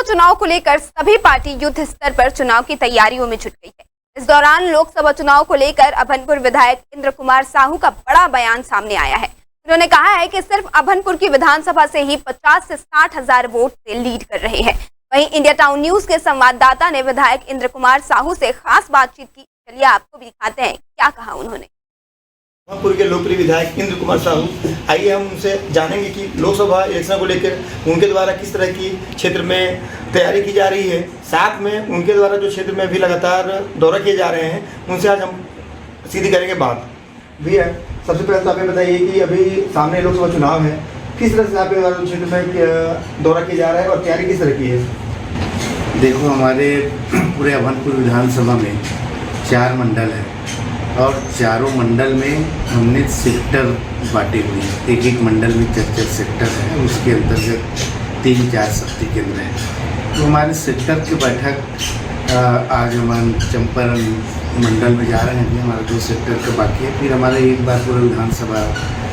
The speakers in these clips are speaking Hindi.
लोकसभा चुनाव को लेकर सभी पार्टी युद्ध स्तर पर चुनाव की तैयारियों में जुट गई है। इस दौरान लोकसभा चुनाव को लेकर अभनपुर विधायक इंद्र कुमार साहू का बड़ा बयान सामने आया है। उन्होंने कहा है कि सिर्फ अभनपुर की विधानसभा से ही 50 से 60 हजार वोट से लीड कर रहे हैं। वहीं इंडिया टाउन न्यूज के संवाददाता ने विधायक इंद्र कुमार साहू से खास बातचीत की। चलिए आपको भी दिखाते हैं क्या कहा उन्होंने। अभनपुर के लोकप्रिय विधायक इंद्र कुमार साहू, आइए हम उनसे जानेंगे कि लोकसभा इलेक्शन को लेकर उनके द्वारा किस तरह की क्षेत्र में तैयारी की जा रही है। साथ में उनके द्वारा जो क्षेत्र में भी लगातार दौरा किए जा रहे हैं, उनसे आज हम सीधी करेंगे बात। भैया, सबसे पहले तो आप ये बताइए कि अभी सामने लोकसभा चुनाव है, किस तरह से आपके द्वारा क्षेत्र में दौरा किया जा रहा है और तैयारी किस तरह की है? देखो, हमारे पूरे अभनपुर विधानसभा में 4 मंडल है और चारों मंडल में हमने सेक्टर बांटे हुए हैं। एक एक मंडल में 4 सेक्टर है, उसके अंतर्गत 3-4 शक्ति केंद्र हैं। तो हमारे सेक्टर की बैठक आज हम चंपारण मंडल में जा रहे हैं। हमारा 2 सेक्टर का बाकी है, फिर हमारा एक बार पूरे विधानसभा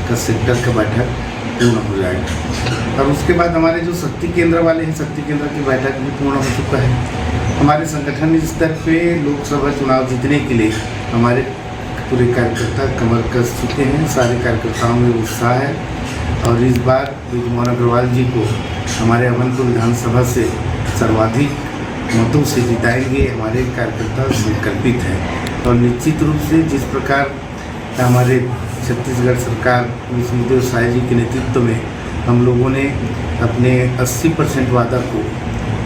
का सेक्टर का बैठक पूर्ण हो जाएगा। और उसके बाद हमारे जो शक्ति केंद्र वाले हैं, शक्ति केंद्र की बैठक भी पूर्ण हो चुका है। हमारे संगठन स्तर पे लोकसभा चुनाव जीतने के लिए हमारे पूरे कार्यकर्ता कमर कस चुके हैं। सारे कार्यकर्ताओं में उत्साह है और इस बार मोहन अग्रवाल जी को हमारे अभनपुर विधानसभा से सर्वाधिक मतों से जिताएंगे। हमारे कार्यकर्ता संकल्पित हैं और निश्चित रूप से जिस प्रकार हमारे छत्तीसगढ़ सरकार विष्णुदेव साय जी के नेतृत्व में हम लोगों ने अपने 80% वादा को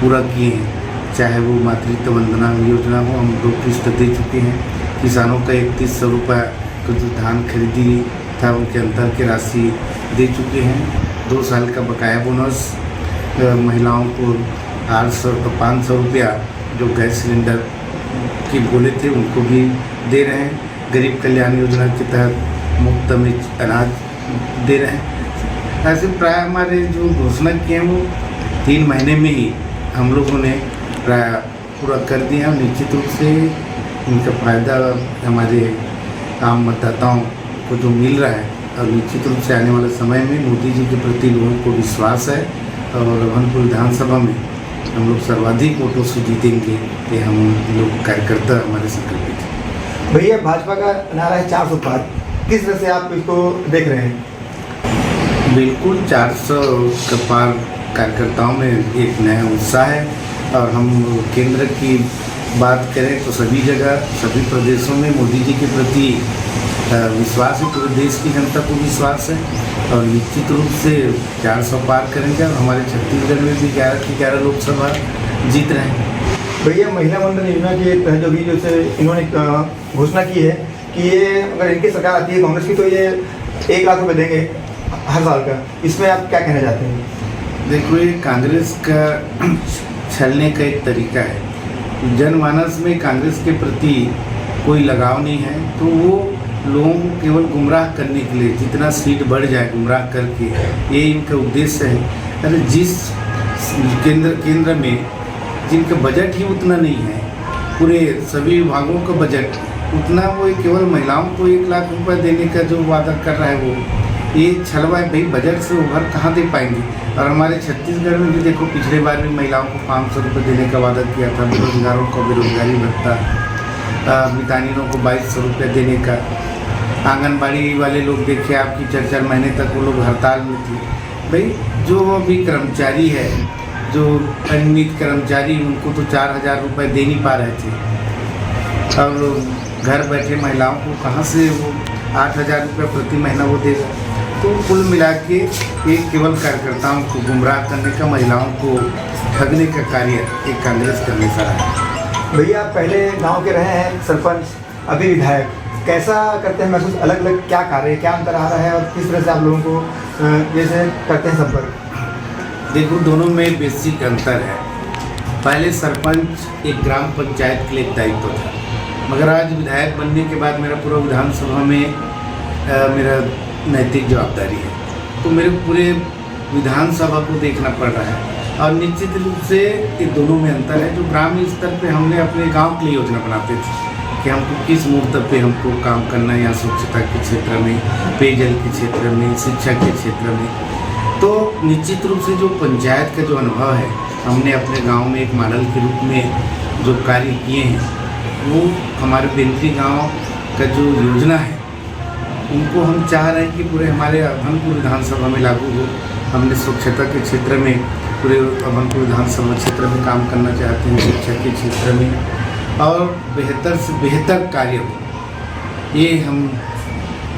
पूरा किए हैं, चाहे वो मातृत्व वंदना योजना हो, हम 2 किस्त दे चुके हैं। किसानों का 3100 रुपये का जो धान खरीदी था उनके अंतर की राशि दे चुके हैं। 2 साल का बकाया बोनस, महिलाओं को 500 रुपया जो गैस सिलेंडर की बोले थे उनको भी दे रहे हैं। गरीब कल्याण योजना के तहत मुफ्त में अनाज दे रहे हैं। ऐसे प्राय हमारे जो घोषणा किए हैं वो 3 महीने में ही हम लोगों ने प्राय पूरा कर दिया। निश्चित रूप से इनका फ़ायदा हमारे आम मतदाताओं को जो मिल रहा है और निश्चित रूप से आने वाले समय में मोदी जी के प्रति लोगों को विश्वास है और अभनपुर विधानसभा में हम लोग सर्वाधिक वोटों से जीतेंगे, ये हम लोग कार्यकर्ता हमारे संकल्पित हैं। भैया, भाजपा का नारा है 400 पार, किस तरह से आप इसको देख रहे हैं? बिल्कुल 400 का पार कार्यकर्ताओं में एक नया उत्साह है और हम केंद्र की बात करें तो सभी जगह सभी प्रदेशों में मोदी जी के प्रति विश्वास है। पूरे देश की जनता को विश्वास है और निश्चित रूप से 400 पार करेंगे और हमारे छत्तीसगढ़ में भी 11 की 11 लोकसभा जीत रहे हैं। भैया, महिला मंडल योजना के तहत जो भी जैसे इन्होंने घोषणा की है कि ये अगर इनकी सरकार आती है कांग्रेस की तो ये 1 लाख रुपये देंगे हर साल का, इसमें आप क्या कहना चाहते हैं? देखो, ये कांग्रेस का छलने का एक तरीका है। जनमानस में कांग्रेस के प्रति कोई लगाव नहीं है, तो वो लोगों को केवल गुमराह करने के लिए जितना सीट बढ़ जाए गुमराह करके, ये इनका उद्देश्य है। अरे जिस केंद्र में जिनका बजट ही उतना नहीं है, पूरे सभी विभागों का बजट उतना, वो केवल महिलाओं को 1 लाख रुपए देने का जो वादा कर रहा है वो ये छलवा है। भाई, बजट से उभर कहाँ दे पाएंगे? और हमारे छत्तीसगढ़ में भी देखो, पिछले बार भी महिलाओं को 500 रुपये देने का वादा किया था। बेरोजगारों को बेरोजगारी भत्ता, मितानिनों को 2200 रुपये देने का। आंगनबाड़ी वाले लोग देखिए, आपकी 4-4 महीने तक वो लोग हड़ताल में थे। भाई, जो अभी कर्मचारी है, जो अनियमित कर्मचारी, उनको तो 4000 रुपये दे नहीं पा रहे थे और घर बैठे महिलाओं को कहाँ से वो 8000 रुपये प्रति महीना वो देगा? तो कुल मिला के ये केवल कार्यकर्ताओं को गुमराह करने का, महिलाओं को ठगने का कार्य एक कांग्रेस का हमेशा रहा है। भैया, आप पहले गांव के रहे हैं सरपंच, अभी विधायक, कैसा करते हैं महसूस? अलग अलग क्या कार्य, क्या अंतर आ रहा है और किस तरह से आप लोगों को जैसे करते हैं संपर्क? देखो, दोनों में बेसिक अंतर है। पहले सरपंच एक ग्राम पंचायत के लिए एक दायित्व था, मगर आज विधायक बनने के बाद मेरा पूरा विधानसभा में मेरा नैतिक जवाबदारी है, तो मेरे पूरे विधानसभा को देखना पड़ रहा है। और निश्चित रूप से ये दोनों में अंतर है। जो ग्रामीण स्तर पे हमने अपने गांव के लिए योजना बनाते थे कि हमको किस मुहूर्त पे हमको काम करना है, या स्वच्छता के क्षेत्र में, पेयजल के क्षेत्र में, शिक्षा के क्षेत्र में, तो निश्चित रूप से जो पंचायत का जो अनुभव है हमने अपने गांव में एक मॉडल के रूप में जो कार्य किए हैं, वो हमारे बेंत्री गांव का जो योजना है उनको हम चाह रहे हैं कि पूरे हमारे अभनपुर विधानसभा में लागू हो। हमने स्वच्छता के क्षेत्र में पूरे अभनपुर विधानसभा क्षेत्र में काम करना चाहते हैं, शिक्षा के क्षेत्र में, और बेहतर से बेहतर कार्य हो। ये हम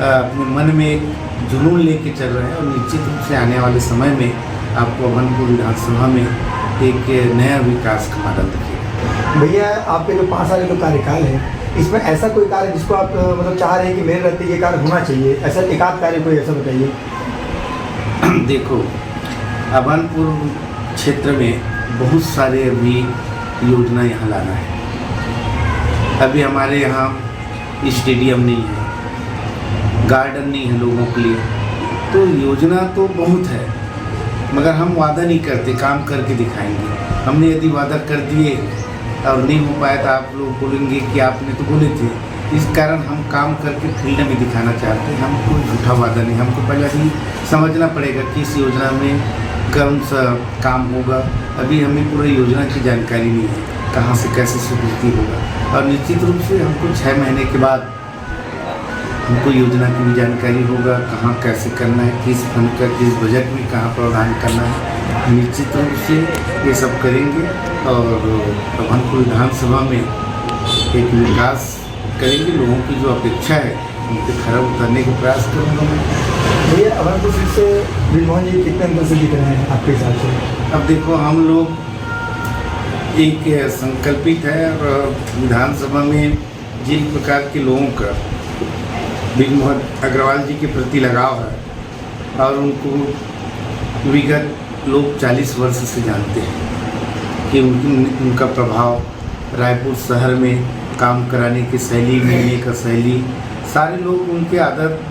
अपने मन में एक जुनून लेके चल रहे हैं और निश्चित रूप से आने वाले समय में आपको अभनपुर विधानसभा में एक नया विकास का मॉडल दिखेगा। भैया, आपके जो 5 साल का कार्यकाल है, इसमें ऐसा कोई कार्य जिसको आप मतलब चाह रहे हैं कि मेरे रहते ये कार्य होना चाहिए, ऐसा एकाध कार्य कोई ऐसा बताइए। देखो, अभनपुर क्षेत्र में बहुत सारे अभी योजना यहाँ लाना है। अभी हमारे यहाँ स्टेडियम नहीं है, गार्डन नहीं है लोगों के लिए, तो योजना तो बहुत है, मगर हम वादा नहीं करते, काम करके दिखाएंगे। हमने यदि वादा कर दिए और नहीं हो पाया तो आप लोग बोलेंगे कि आपने तो बोले थे। इस कारण हम काम करके फील्ड में दिखाना चाहते हैं। हम कोई झूठा वादा नहीं, हमको पहले ही समझना पड़ेगा कि इस योजना में कौन सा काम होगा। अभी हमें पूरी योजना की जानकारी नहीं है, कहाँ से कैसे स्वीकृति होगा, और निश्चित रूप से हमको 6 महीने के बाद हमको योजना की भी जानकारी होगा, कहाँ कैसे करना है, किस फंड का किस बजट में कहाँ प्रावधान करना है। निश्चित रूप से ये सब करेंगे और अभनपुर विधानसभा में एक विकास करेंगे। लोगों की जो अपेक्षा है उनके खरा उतरने का प्रयास करूँगा मैं। भैया, अभनपुर सीट से ब्रिजमोहन जी कितने अंतर से जीत रहे हैं आपके हिसाब से? अब देखो, हम लोग एक संकल्पित है और विधानसभा में जिन प्रकार के लोगों का ब्रिजमोहन अग्रवाल जी के प्रति लगाव है और उनको विगत लोग 40 वर्ष से जानते हैं कि उनका प्रभाव रायपुर शहर में काम कराने की शैली, मिलने का शैली, सारे लोग उनके आदत